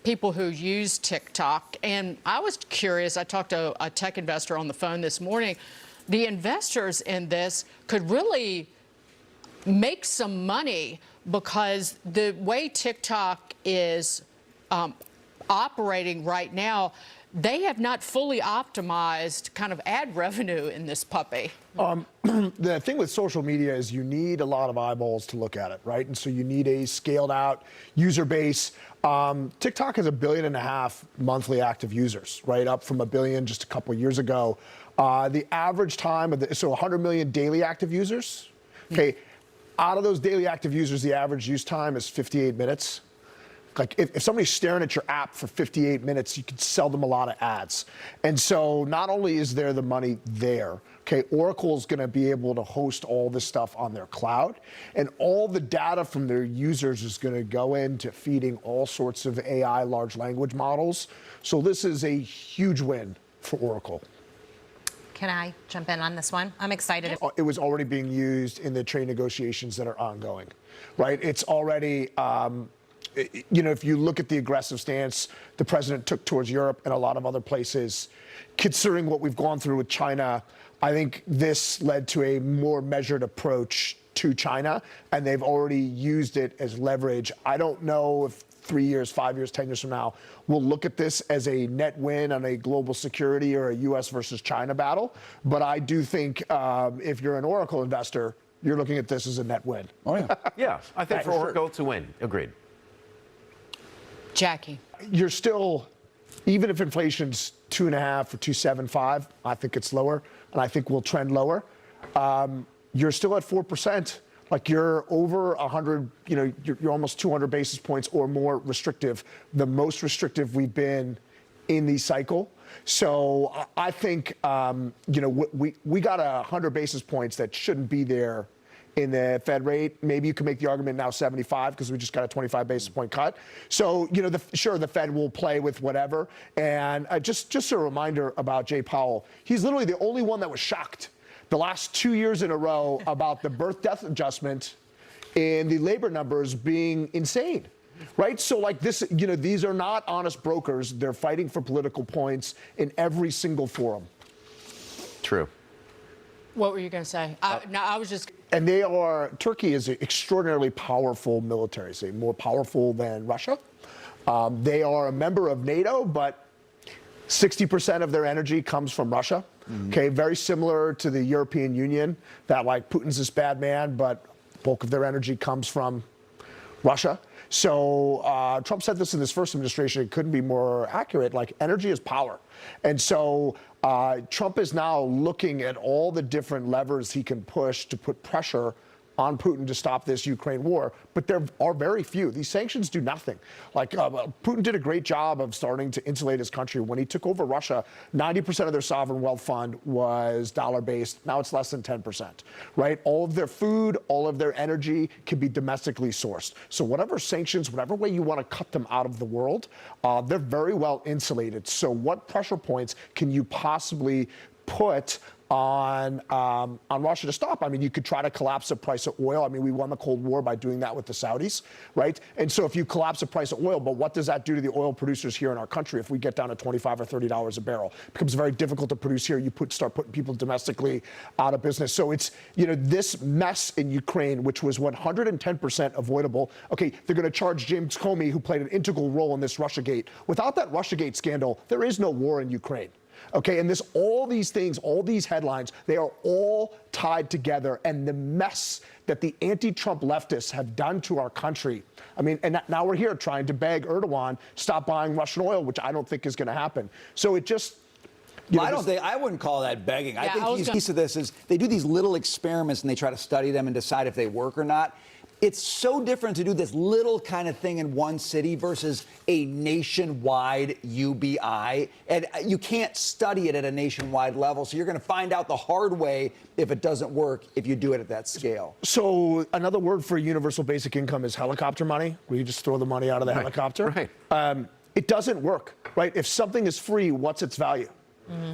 people who use TikTok. And I was curious, I talked to a tech investor on the phone this morning. The investors in this could really make some money because the way TikTok is operating right now, they have not fully optimized kind of ad revenue in this puppy. The thing with social media is you need a lot of eyeballs to look at it, right? And so you need a scaled out user base. TikTok has 1.5 billion monthly active users, right? Up from 1 billion just a couple of years ago. The average time of so 100 million daily active users. Okay, out of those daily active users, the average use time is 58 minutes. Like if somebody's staring at your app for 58 minutes, you could sell them a lot of ads. And so not only is there the money there, okay, Oracle's gonna be able to host all this stuff on their cloud, and all the data from their users is gonna go into feeding all sorts of AI large language models. So this is a huge win for Oracle. Can I jump in on this one? I'm excited. It was already being used in the trade negotiations that are ongoing, right? It's already, you know, if you look at the aggressive stance the president took towards Europe and a lot of other places, considering what we've gone through with China, I think this led to a more measured approach to China, and they've already used it as leverage. I don't know if 3 years, 5 years, 10 years from now, we'll look at this as a net win on a global security or a US versus China battle. But I do think if you're an Oracle investor, you're looking at this as a net win. Oh, yeah. Yeah, I think for Oracle to win. Agreed. Jackie. You're still, even if inflation's 2.5 or 2.75, I think it's lower, and I think we'll trend lower. You're still at 4%. Like you're over 100, you know, you're almost 200 basis points or more restrictive, the most restrictive we've been in the cycle. So I think, you know, we got 100 basis points that shouldn't be there in the Fed rate. Maybe you can make the argument now 75 because we just got a 25 basis point cut. So, you know, sure, the Fed will play with whatever. And just a reminder about Jay Powell, he's literally the only one that was shocked the last 2 years in a row about the birth-death adjustment and the labor numbers being insane, right? So like this, you know, these are not honest brokers. They're fighting for political points in every single forum. True. What were you going to say? No, I was just... And Turkey is an extraordinarily powerful military, say more powerful than Russia. They are a member of NATO, but 60% of their energy comes from Russia. Okay, very similar to the European Union, that like Putin's this bad man, but bulk of their energy comes from Russia. So Trump said this in his first administration, it couldn't be more accurate, like energy is power. And so Trump is now looking at all the different levers he can push to put pressure on Putin to stop this Ukraine war, but there are very few. These sanctions do nothing. Like Putin did a great job of starting to insulate his country. When he took over Russia, 90% of their sovereign wealth fund was dollar-based. Now it's less than 10%, right? All of their food, all of their energy can be domestically sourced. So whatever sanctions, whatever way you want to cut them out of the world, they're very well insulated. So what pressure points can you possibly put on Russia to stop? I mean, you could try to collapse the price of oil. I mean, we won the Cold War by doing that with the Saudis, right? And so if you collapse the price of oil, but what does that do to the oil producers here in our country if we get down to $25 or $30 a barrel? It becomes very difficult to produce here. You start putting people domestically out of business. So it's, you know, this mess in Ukraine, which was 110% avoidable. Okay, they're going to charge James Comey, who played an integral role in this Russiagate. Without that Russiagate scandal, there is no war in Ukraine. Okay, and all these things, all these headlines, they are all tied together. And the mess that the anti-Trump leftists have done to our country, I mean, and now we're here trying to beg Erdogan stop buying Russian oil, which I don't think is going to happen. So it just... Well, I wouldn't call that begging. Yeah, I think the piece of this is they do these little experiments and they try to study them and decide if they work or not. It's so different to do this little kind of thing in one city versus a nationwide UBI. And you can't study it at a nationwide level. So you're going to find out the hard way if it doesn't work if you do it at that scale. So another word for universal basic income is helicopter money, where you just throw the money out of the helicopter. Right. It doesn't work, right? If something is free, what's its value?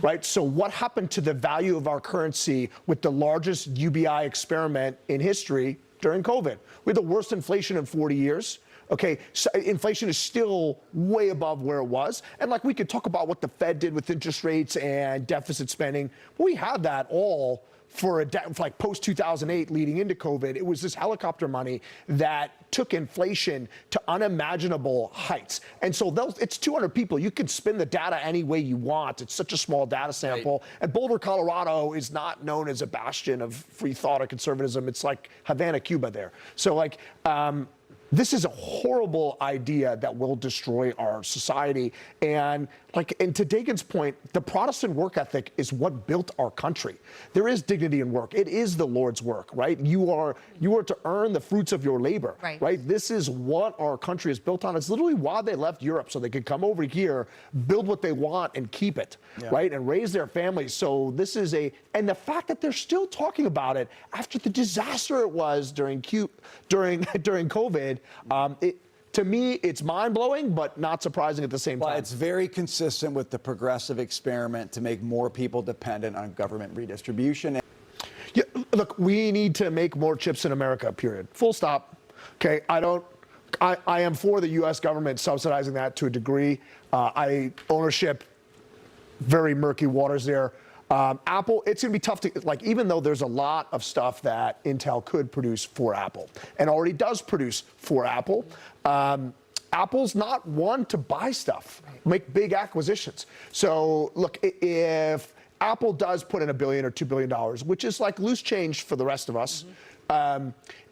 Right? So what happened to the value of our currency with the largest UBI experiment in history during COVID? We had the worst inflation in 40 years, Okay, so inflation is still way above where it was. And like we could talk about what the Fed did with interest rates and deficit spending. But we had that all for like post 2008 leading into COVID. It was this helicopter money that took inflation to unimaginable heights. And so it's 200 people. You can spin the data any way you want. It's such a small data sample. Right. And Boulder, Colorado is not known as a bastion of free thought or conservatism. It's like Havana, Cuba there. So like, this is a horrible idea that will destroy our society. And to Dagan's point, the Protestant work ethic is what built our country. There is dignity in work. It is the Lord's work, right? You are to earn the fruits of your labor, right? This is what our country is built on. It's literally why they left Europe, so they could come over here, build what they want and keep it, right? And raise their families. So this is and the fact that they're still talking about it after the disaster it was during COVID, to me, it's mind-blowing, but not surprising at the same time. Well, it's very consistent with the progressive experiment to make more people dependent on government redistribution. Yeah, look, we need to make more chips in America, period. Full stop. Okay, I am for the U.S. government subsidizing that to a degree. Ownership, very murky waters there. Apple, it's going to be tough to, even though there's a lot of stuff that Intel could produce for Apple and already does produce for Apple, Apple's not one to buy stuff, make big acquisitions. So look, if Apple does put in $1 billion or $2 billion, which is like loose change for the rest of us,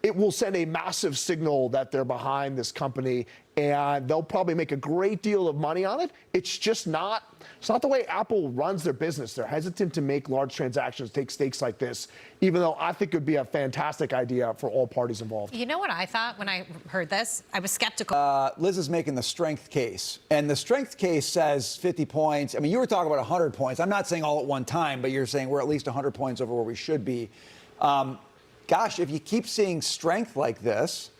it will send a massive signal that they're behind this company, and they'll probably make a great deal of money on it. It's just not, it's not the way Apple runs their business. They're hesitant to make large transactions, take stakes like this, even though I think it would be a fantastic idea for all parties involved. You know what I thought when I heard this? I was skeptical. Liz is making the strength case, and the strength case says 50 points. I mean, you were talking about 100 points. I'm not saying all at one time, but you're saying we're at least 100 points over where we should be. Gosh, if you keep seeing strength like this,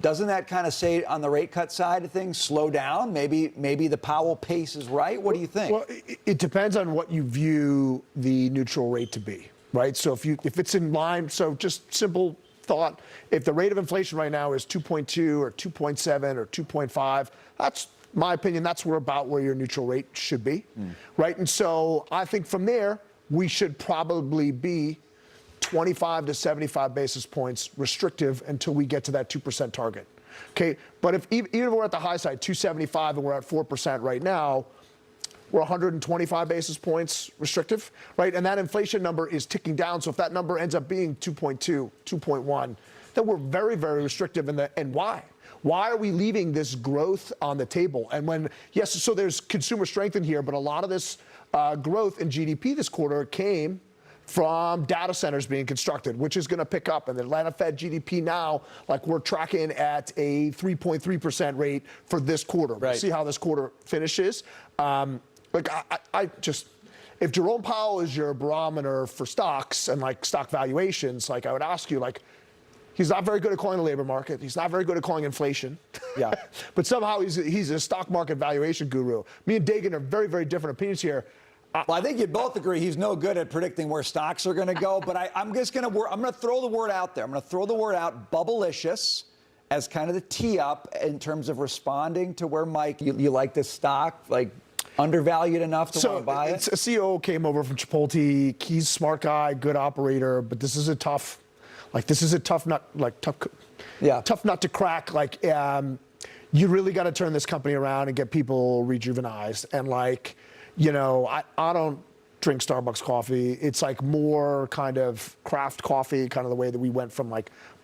doesn't that kind of say on the rate cut side of things, slow down? Maybe the Powell pace is right. What do you think? Well, it depends on what you view the neutral rate to be, right? So if it's in line, so just simple thought, if the rate of inflation right now is 2.2 or 2.7 or 2.5, that's my opinion. That's about where your neutral rate should be, right? And so I think from there we should probably be 25 to 75 basis points restrictive until we get to that 2% target. Okay, but even if we're at the high side, 275, and we're at 4% right now, we're 125 basis points restrictive, right? And that inflation number is ticking down. So if that number ends up being 2.2, 2.1, then we're very, very restrictive. And why? Why are we leaving this growth on the table? And yes, so there's consumer strength in here, but a lot of this growth in GDP this quarter came from data centers being constructed, which is going to pick up. And the Atlanta Fed GDP now, we're tracking at a 3.3% rate for this quarter. Right. We'll see how this quarter finishes. If Jerome Powell is your barometer for stocks and stock valuations, I would ask you, he's not very good at calling the labor market. He's not very good at calling inflation. Yeah. But somehow he's a stock market valuation guru. Me and Dagan are very, very different opinions here. Well, I think you'd both agree he's no good at predicting where stocks are going to go, but I'm going to throw the word out there. I'm going to throw the word out, bubblicious, as kind of the tee up in terms of responding to where Mike, you like this stock, undervalued enough to want to buy it? A CEO came over from Chipotle. He's a smart guy, good operator, but this is a tough nut, tough nut to crack. You really got to turn this company around and get people rejuvenized. And I don't drink Starbucks coffee. It's more kind of craft coffee, kind of the way that we went from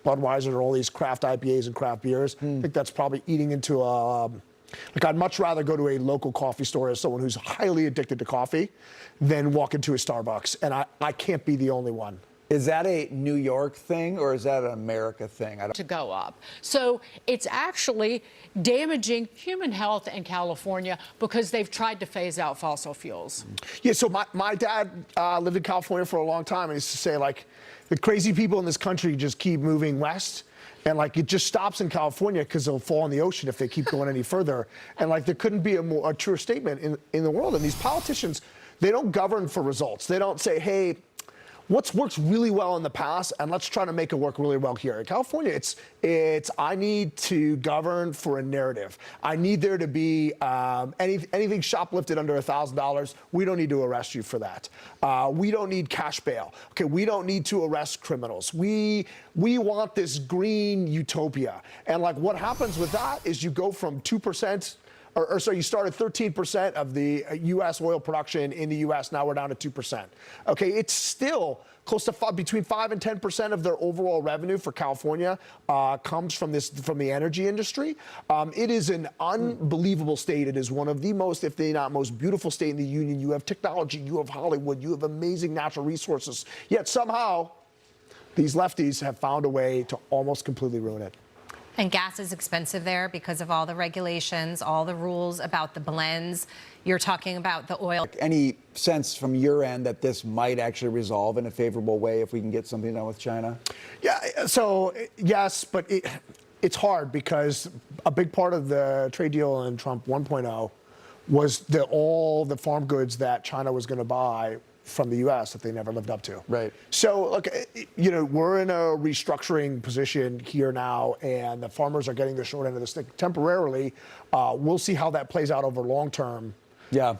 Budweiser to all these craft IPAs and craft beers. I think that's probably eating into I'd much rather go to a local coffee store as someone who's highly addicted to coffee than walk into a Starbucks. And I can't be the only one. Is that a New York thing or is that an America thing? To go up. So it's actually damaging human health in California because they've tried to phase out fossil fuels. Yeah, so my dad lived in California for a long time, and he used to say, the crazy people in this country just keep moving west. And it just stops in California because they'll fall in the ocean if they keep going any further. And there couldn't be a truer statement in the world. And these politicians, they don't govern for results. They don't say, hey, what's worked really well in the past, and let's try to make it work really well here. In California, it's I need to govern for a narrative. I need there to be anything shoplifted under $1,000. We don't need to arrest you for that. We don't need cash bail. Okay, we don't need to arrest criminals. We want this green utopia. And like what happens with that is you go from 2%. So you start at 13% of the U.S. oil production in the U.S. Now we're down to 2%. Okay, it's still close to between 5 and 10% of their overall revenue for California comes from the energy industry. It is an unbelievable state. It is one of the most, if they not most beautiful state in the union. You have technology, you have Hollywood, you have amazing natural resources. Yet somehow these lefties have found a way to almost completely ruin it. And gas is expensive there because of all the regulations, all the rules about the blends. You're talking about the oil. Any sense from your end that this might actually resolve in a favorable way if we can get something done with China? Yeah, so yes, but it's hard because a big part of the trade deal in Trump 1.0 was all the farm goods that China was going to buy from the U.S. that they never lived up to. Right. So, look, we're in a restructuring position here now, and the farmers are getting the short end of the stick temporarily. We'll see how that plays out over long term. Yeah.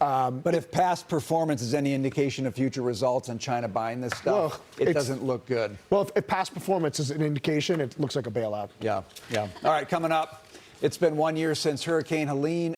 But if past performance is any indication of future results and China buying this stuff, it doesn't look good. Well, if past performance is an indication, it looks like a bailout. Yeah. All right, coming up, it's been 1 year since Hurricane Helene